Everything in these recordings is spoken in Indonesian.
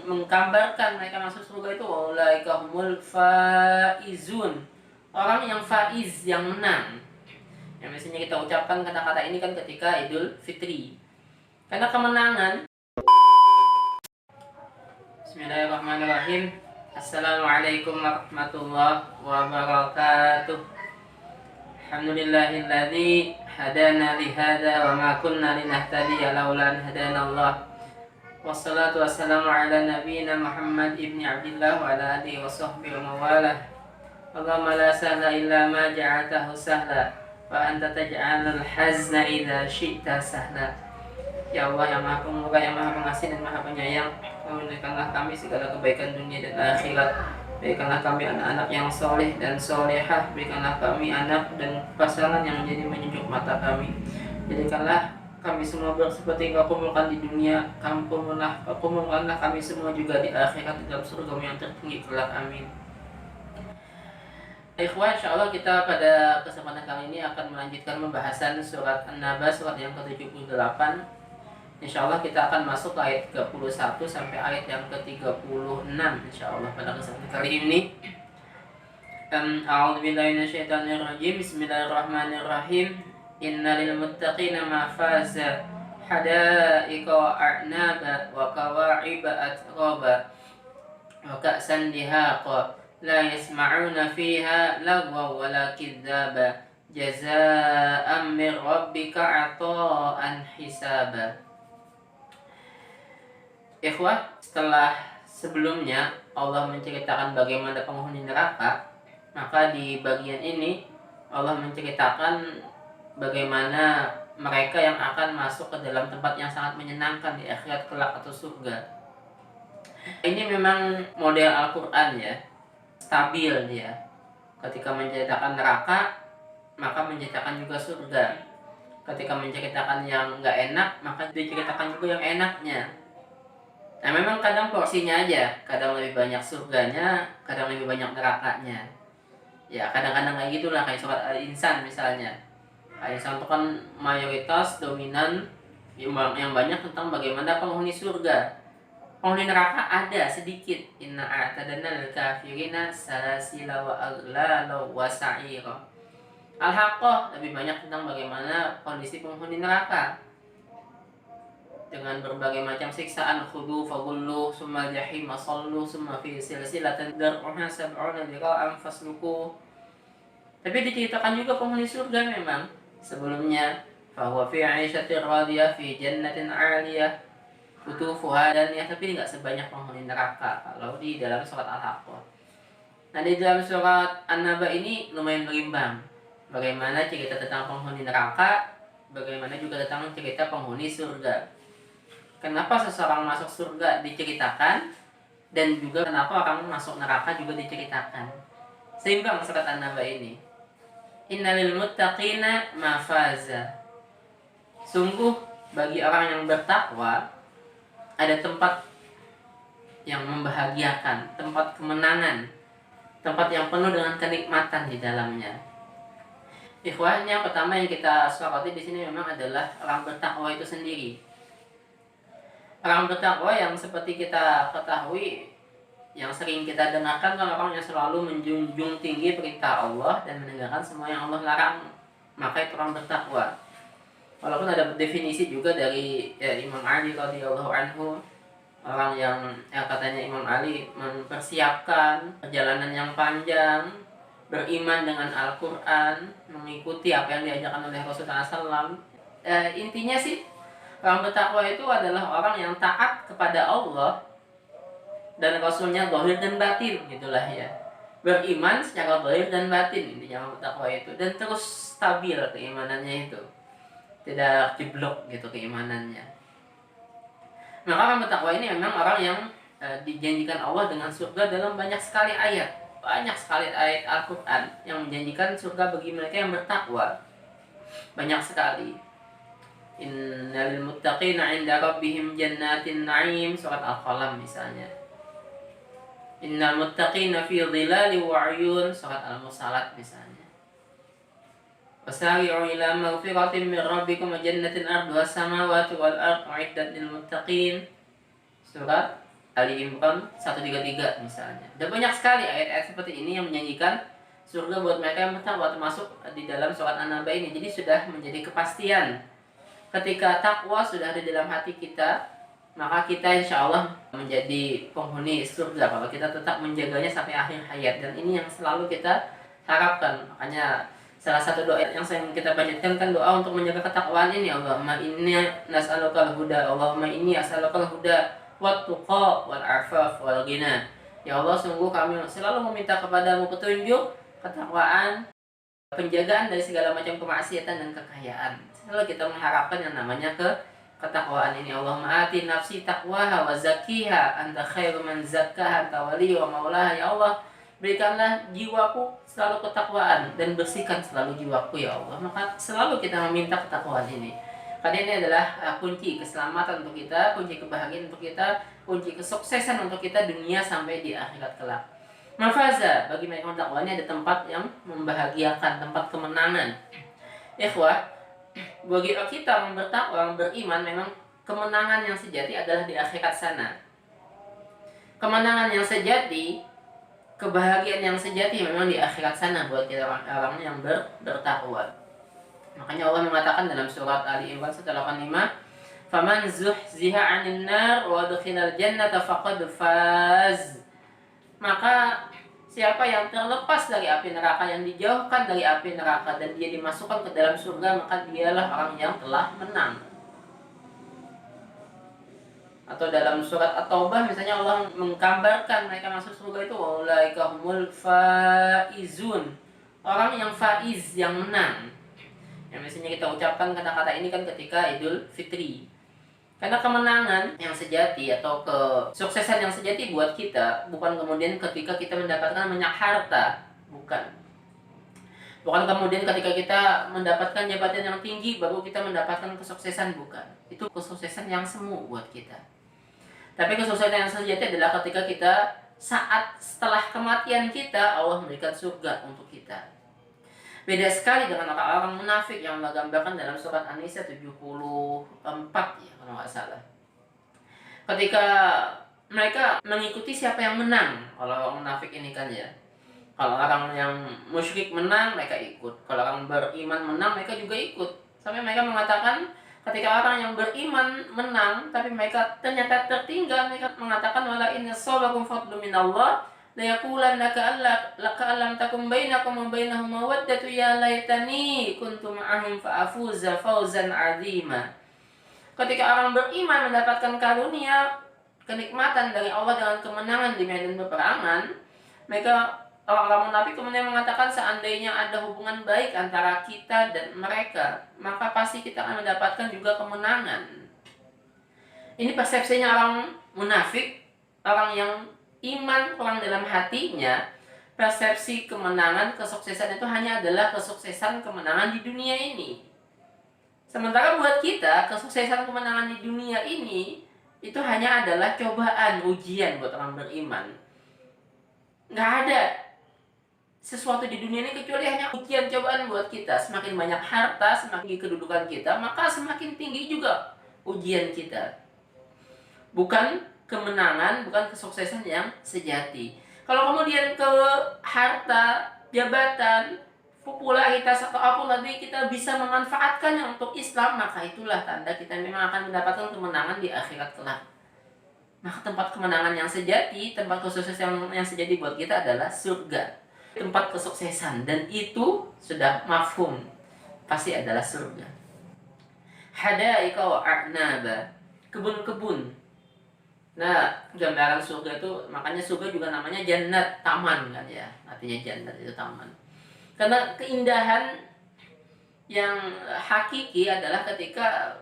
menggambarkan mereka masuk surga itu ulaika humul faizun. Orang yang faiz, yang menang. Yang biasanya kita ucapkan kata-kata ini kan ketika Idul Fitri. Karena kemenangan. Bismillahirrahmanirrahim. Assalamualaikum warahmatullahi wabarakatuh. Alhamdulillahilladzi hadana lihada wa ma kunna linahtadiya laula an hadanallah. Wassalatu wassalamu ala nabiyyina Muhammad ibni Abdillah wa ala alihi wa sahbihi wa mawalah. Allahumma la sahla illa ma ja'altahu sahla wa anta taj'alul hazna idza syi'ta sahla. Ya Allah yang Maha Pemurah, yang Maha Pengasih dan Maha Penyayang, berikanlah kami segala kebaikan dunia dan akhirat. Berikanlah kami anak-anak yang soleh dan solehah. Berikanlah kami anak dan pasangan yang menjadi menunjuk mata kami. Jadikanlah kami semua seperti Engkau kumpulkan di dunia, kumpulkanlah kami semua juga di akhirat dalam surga yang tertinggi kelak. Amin. Ikhwan, insyaallah kita pada kesempatan kali ini akan melanjutkan pembahasan surat An-Naba, surat yang ke-78. Insyaallah kita akan masuk ke ayat 31 sampai ayat yang ke-36 insyaallah pada kesempatan kali ini. A'udzubillahi minasyaitonirrajim. Bismillahirrahmanirrahim. Innalil muttaqina mafaza hadaiqa wa a'naba wa kawa'iba atraba wa ka'san dihaqa la yasma'una fiha lagwa wa la kidzaba jazaa'an min rabbika 'ata'an hisaba. Ikhwah, setelah sebelumnya Allah menceritakan bagaimana penghuni neraka, maka di bagian ini Allah menceritakan bagaimana mereka yang akan masuk ke dalam tempat yang sangat menyenangkan di akhirat kelak atau surga. Ini memang model Al-Quran ya, stabil dia. Ketika menceritakan neraka, maka menceritakan juga surga. Ketika menceritakan yang nggak enak, maka diceritakan juga yang enaknya. Nah memang kadang porsinya aja, kadang lebih banyak surganya, kadang lebih banyak nerakanya. Ya kadang-kadang kayak gitulah, kayak surat Al-Insan misalnya. Al-Insan itu kan mayoritas dominan yang banyak tentang bagaimana penghuni surga. Penghuni neraka ada sedikit. Inna a'tadna lil kafirina salasila wa aghlala wa sa'ira. Al-Haqqah lebih banyak tentang bagaimana kondisi penghuni neraka, dengan berbagai macam siksaan. Khudu fagullu summa jahim sallu summa fi silsilatin dar'uha sab'una dira'an fasluku. Tapi diceritakan juga penghuni surga memang sebelumnya. Fahuwa fi 'aisyatir radiyah fi jannatin 'aliyah qutufuha daniyah. Tapi tidak sebanyak penghuni neraka kalau di dalam surat Al-Haqqah. Nah di dalam surat An-Naba ini lumayan berimbang. Bagaimana cerita tentang penghuni neraka, bagaimana juga tentang cerita penghuni surga. Kenapa seseorang masuk surga diceritakan, dan juga kenapa orang masuk neraka juga diceritakan. Seimbang surat An-Naba ini. Innalil muttaqina mafaza. Sungguh bagi orang yang bertakwa ada tempat yang membahagiakan, tempat kemenangan, tempat yang penuh dengan kenikmatan di dalamnya. Ikhwan, yang pertama yang kita soroti di sini memang adalah orang bertakwa itu sendiri. Orang bertakwa yang seperti kita ketahui, yang sering kita dengarkan kan orang yang selalu menjunjung tinggi perintah Allah dan meninggalkan semua yang Allah larang, maka itu orang bertakwa. Walaupun ada definisi juga dari Imam Ali radhiyallahu anhu, orang yang katanya Imam Ali mempersiapkan perjalanan yang panjang, beriman dengan Al-Quran, mengikuti apa yang diajarkan oleh Rasulullah SAW. Intinya sih, orang bertakwa itu adalah orang yang taat kepada Allah dan Rasulnya zahir dan batin, gitulah ya. Beriman secara zahir dan batin, intinya orang bertakwa itu, dan terus stabil keimanannya itu, tidak jeblok gitu keimanannya. Maka orang bertakwa ini memang orang yang dijanjikan Allah dengan surga dalam banyak sekali ayat. Banyak sekali ayat Al-Quran yang menjanjikan surga bagi mereka yang bertakwa. Banyak sekali. Innal muttaqina 'inda rabbihim jannatin na'im, surat Al-Qalam misalnya. Innal muttaqina fi dhilali wa 'uyun, surat Al-Mursalat misalnya. Wasari'u ila maghfiratin min rabbikum wa jannatin arduha as-samawati wal ardu 'iddat lil muttaqin, surat Ali Imran 133 misalnya. Dan banyak sekali ayat-ayat seperti ini yang menyanyikan surga buat mereka yang bertakwa, termasuk di dalam surat An-Naba ini. Jadi sudah menjadi kepastian ketika takwa sudah ada dalam hati kita, maka kita insya Allah menjadi penghuni surga kalau kita tetap menjaganya sampai akhir hayat. Dan ini yang selalu kita harapkan. Makanya salah satu doa yang sering kita panjatkan kan doa untuk menjaga ketakwaan ini. Allahumma inni nas'alukal huda, Allahumma inni as'alukal huda wat tuqa wal afaf wal ghina. Ya Allah, sungguh kami selalu meminta kepadamu petunjuk, ketakwaan, penjagaan dari segala macam kemaksiatan dan kekayaan. Selalu kita mengharapkan yang namanya ketakwaan ini. Allahumma ati nafsi taqwaha wa zakkiha anta khairu man zakkaha anta wali wa maulaha. Ya Allah, berikanlah jiwaku selalu ketakwaan dan bersihkan selalu jiwaku ya Allah. Maka selalu kita meminta ketakwaan ini. Karena ini adalah kunci keselamatan untuk kita, kunci kebahagiaan untuk kita, kunci kesuksesan untuk kita dunia sampai di akhirat kelak. Mafaza, bagi mereka yang bertakwa ini ada tempat yang membahagiakan, tempat kemenangan. Ikhwah, bagi kita yang bertakwa, yang beriman, memang kemenangan yang sejati adalah di akhirat sana. Kemenangan yang sejati, kebahagiaan yang sejati memang di akhirat sana buat kita orang-orang yang bertakwa. Makanya Allah mengatakan dalam surat Ali Imran 185, "Faman zuhziha 'anil nar wa udkhilal jannata faqad faz." Maka siapa yang terlepas dari api neraka, yang dijauhkan dari api neraka dan dia dimasukkan ke dalam surga, maka dialah orang yang telah menang. Atau dalam surat At-Taubah misalnya Allah menggambarkan mereka masuk surga itu ulaika humul faizun. Orang yang faiz, yang menang. Yang biasanya kita ucapkan kata-kata ini kan ketika Idul Fitri. Karena kemenangan yang sejati atau kesuksesan yang sejati buat kita bukan kemudian ketika kita mendapatkan banyak harta, bukan. Bukan kemudian ketika kita mendapatkan jabatan yang tinggi baru kita mendapatkan kesuksesan, bukan. Itu kesuksesan yang semu buat kita. Tapi kesuksesan yang sejati adalah ketika kita saat setelah kematian kita Allah memberikan surga untuk kita. Beda sekali dengan orang-orang munafik yang Allah gambarkan dalam surat An-Nisa 74 ya kalau nggak salah. Ketika mereka mengikuti siapa yang menang, kalau orang munafik ini kan ya. Kalau orang yang musyrik menang mereka ikut. Kalau orang beriman menang mereka juga ikut. Sampai mereka mengatakan ketika orang yang beriman menang tapi mereka ternyata tertinggal, mereka mengatakan wala inna sabakum fadlu minallah la yaqulan laka allam takum bainakum wa bainahum mawaddatu ya laitani kuntu ma'ahum fa afuza fawzan 'azima. Ketika orang beriman mendapatkan karunia kenikmatan dari Allah dengan kemenangan di medan peperangan, mereka orang-orang munafik kemudian mengatakan seandainya ada hubungan baik antara kita dan mereka, maka pasti kita akan mendapatkan juga kemenangan. Ini persepsinya orang munafik, orang yang iman kurang dalam hatinya. Persepsi kemenangan, kesuksesan itu hanya adalah kesuksesan kemenangan di dunia ini. Sementara buat kita, kesuksesan kemenangan di dunia ini itu hanya adalah cobaan, ujian buat orang beriman. Nggak ada sesuatu di dunia ini kecuali hanya ujian, cobaan buat kita. Semakin banyak harta, semakin tinggi kedudukan kita, maka semakin tinggi juga ujian kita. Bukan kemenangan, bukan kesuksesan yang sejati. Kalau kemudian ke harta, jabatan, popularitas atau apa lagi kita bisa memanfaatkannya untuk Islam, maka itulah tanda kita memang akan mendapatkan kemenangan di akhirat kelak. Maka tempat kemenangan yang sejati, tempat kesuksesan yang sejati buat kita adalah surga. Tempat kesuksesan, dan itu sudah mafhum, pasti adalah surga. Hadaika wa a'naba, kebun-kebun. Nah, gambaran surga itu, makanya surga juga namanya jannat, taman kan ya. Artinya jannat itu taman. Karena keindahan yang hakiki adalah ketika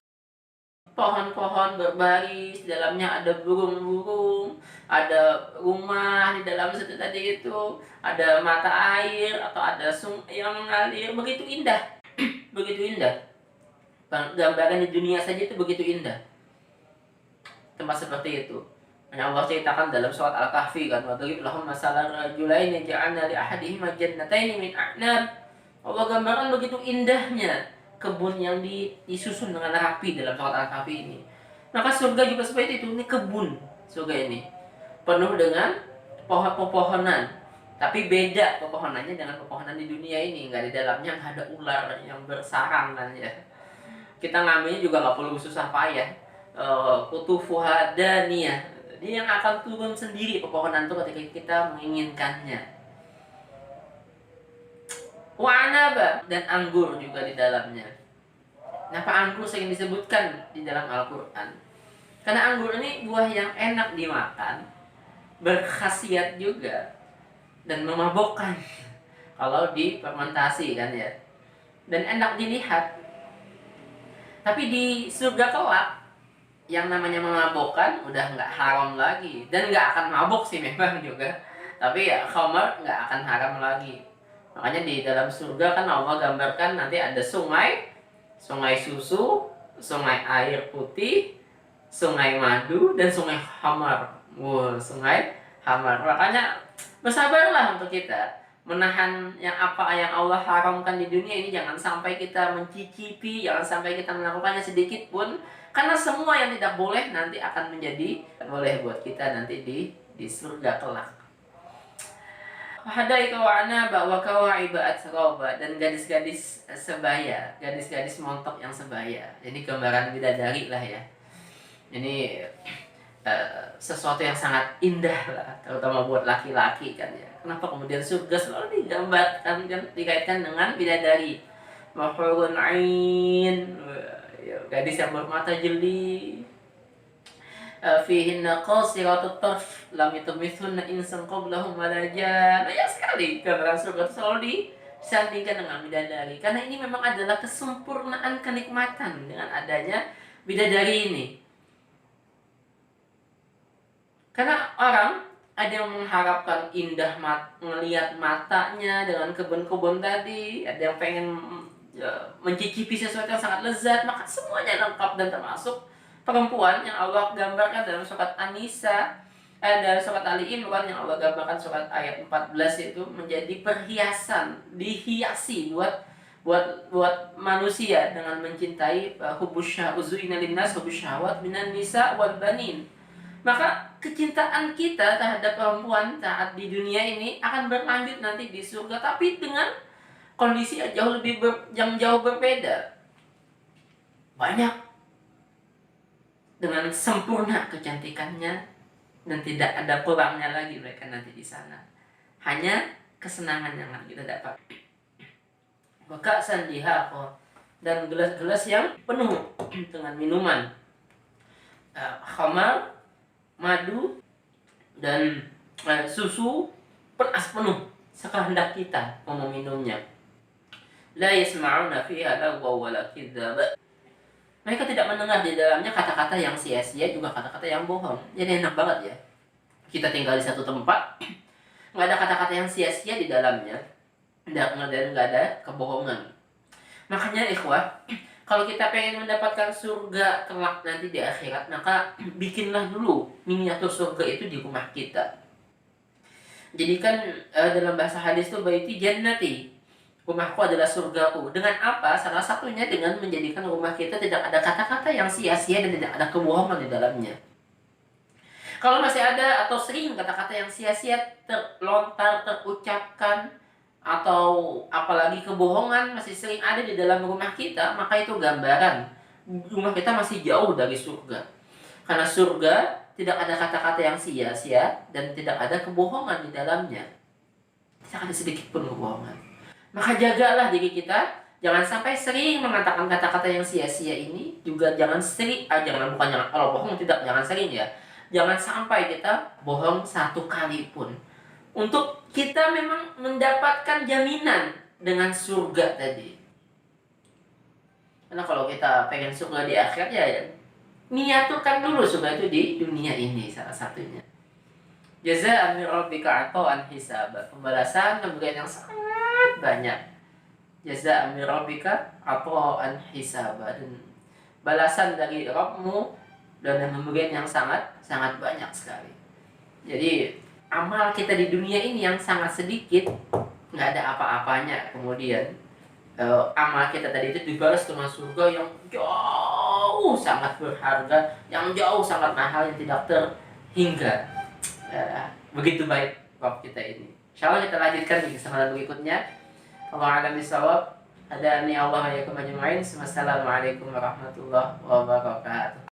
pohon-pohon berbaris, di dalamnya ada burung-burung, ada rumah di dalam situ tadi itu, ada mata air atau ada sungai yang mengalir, begitu indah. Begitu indah. Gambaran di dunia saja itu begitu indah. Tempat seperti itu. Yang Allah ceritakan dalam surat Al-Kahfi kan, wadrib lahum masalan rajulaini ja'alna li ahadihima jannataini min a'nab. Allah gambarkan begitu indahnya kebun yang disusun dengan rapi dalam surat Al-Kahfi ini. Maka surga juga seperti itu, ini kebun surga ini. penuh dengan pohon-pepohonan, tapi beda pepohonannya dengan pepohonan di dunia ini. Nggak, di dalamnya nggak ada ular yang bersarang kan ya. Kita ngambilnya juga nggak perlu susah payah. Kutufuha daniyah, dia yang akan turun sendiri pepohonan itu ketika kita menginginkannya. Wa'anaba, dan anggur juga di dalamnya. Kenapa anggur sering disebutkan di dalam Al-Quran? Karena anggur ini buah yang enak dimakan, berkhasiat juga, dan memabokkan kalau difermentasi kan ya, dan enak dilihat. Tapi di surga kelak yang namanya memabokkan udah nggak haram lagi, dan nggak akan mabok sih memang juga, tapi ya khamar nggak akan haram lagi. Makanya di dalam surga kan Allah gambarkan nanti ada sungai susu, sungai air putih, sungai madu, dan sungai khamar. Sungai khamar. Makanya bersabarlah untuk kita menahan yang Allah haramkan di dunia ini. Jangan sampai kita mencicipi, jangan sampai kita melakukannya sedikit pun, karena semua yang tidak boleh nanti akan menjadi boleh buat kita nanti di surga kelak. Hadaika wa anaba wa kawaiba atroba, dan gadis-gadis sebaya, gadis-gadis montok yang sebaya. Ini gambaran bidadari lah ya. Ini sesuatu yang sangat indah lah, terutama buat laki-laki kan ya. Kenapa kemudian surga selalu digambarkan kan, dikaitkan dengan bidadari. Mahurun ain, gadis yang bermata jeli. Fihinna qasiratut tarf lam yatamithunna insan qablahum wala jan. Banyak sekali gambaran surga itu selalu disandingkan dengan bidadari, karena ini memang adalah kesempurnaan kenikmatan dengan adanya bidadari ini. Karena orang ada yang mengharapkan indah melihat matanya dengan kebun-kebun tadi, ada yang pengen mencicipi sesuatu yang sangat lezat, maka semuanya lengkap, dan termasuk perempuan yang Allah gambarkan dalam surat An-Nisa, dalam surat Ali Imran yang Allah gambarkan surat ayat 14 itu menjadi perhiasan, dihiasi buat manusia dengan mencintai hubusyahuzina linnas hubusyahwat minan nisa wal banin. Maka kecintaan kita terhadap perempuan saat di dunia ini akan berlanjut nanti di surga, tapi dengan kondisi yang jauh berbeda. Banyak dengan sempurna kecantikannya, dan tidak ada kurangnya lagi mereka nanti di sana. Hanya kesenangan yang akan kita dapat. Maka sandihaqa, dan gelas-gelas yang penuh dengan minuman khamar, madu, dan susu penuh sekehendak kita mau meminumnya. La yasma'una fiha lagwa wala kidzaba. Mereka tidak mendengar di dalamnya kata-kata yang sia-sia, juga kata-kata yang bohong. Jadi enak banget ya. Kita tinggal di satu tempat, nggak ada kata-kata yang sia-sia di dalamnya, dan nggak ada kebohongan. Makanya ikhwah, kalau kita pengen mendapatkan surga kelak nanti di akhirat, maka bikinlah dulu miniatur surga itu di rumah kita. Jadi kan dalam bahasa hadis itu baiti jannati, rumahku adalah surgaku. Dengan apa? Salah satunya dengan menjadikan rumah kita tidak ada kata-kata yang sia-sia dan tidak ada kebohongan di dalamnya. Kalau masih ada atau sering kata-kata yang sia-sia terlontar, terucapkan, atau apalagi kebohongan masih sering ada di dalam rumah kita, maka itu gambaran rumah kita masih jauh dari surga. Karena surga tidak ada kata-kata yang sia-sia dan tidak ada kebohongan di dalamnya. Tidak ada sedikit pun kebohongan. Maka jagalah diri kita, jangan sampai sering mengatakan kata-kata yang sia-sia ini. Juga jangan sering, kalau bohong jangan sering ya. Jangan sampai kita bohong satu kali pun. Untuk kita memang mendapatkan jaminan dengan surga tadi. Karena kalau kita pengen surga di akhirat ya niaturkan dulu surga itu di dunia ini, salah satunya. Jazaa'an min rabbika 'ata'an hisaba. Pembalasan pemberian yang sangat banyak. Jazaa'an min rabbika 'ata'an hisaba, dan balasan dari Rabbmu dan pemberian yang sangat banyak sekali. Jadi amal kita di dunia ini yang sangat sedikit, nggak ada apa-apanya. Kemudian amal kita tadi itu dibalas dengan surga yang jauh sangat berharga, yang jauh sangat mahal, yang tidak terhingga. begitu baik Rob kita ini. Insyaallah kita lanjutkan di kesempatan berikutnya. Allah alam bisawab. Ada ni Allah ya kumajmain. Wassalamualaikum warahmatullahi wabarakatuh.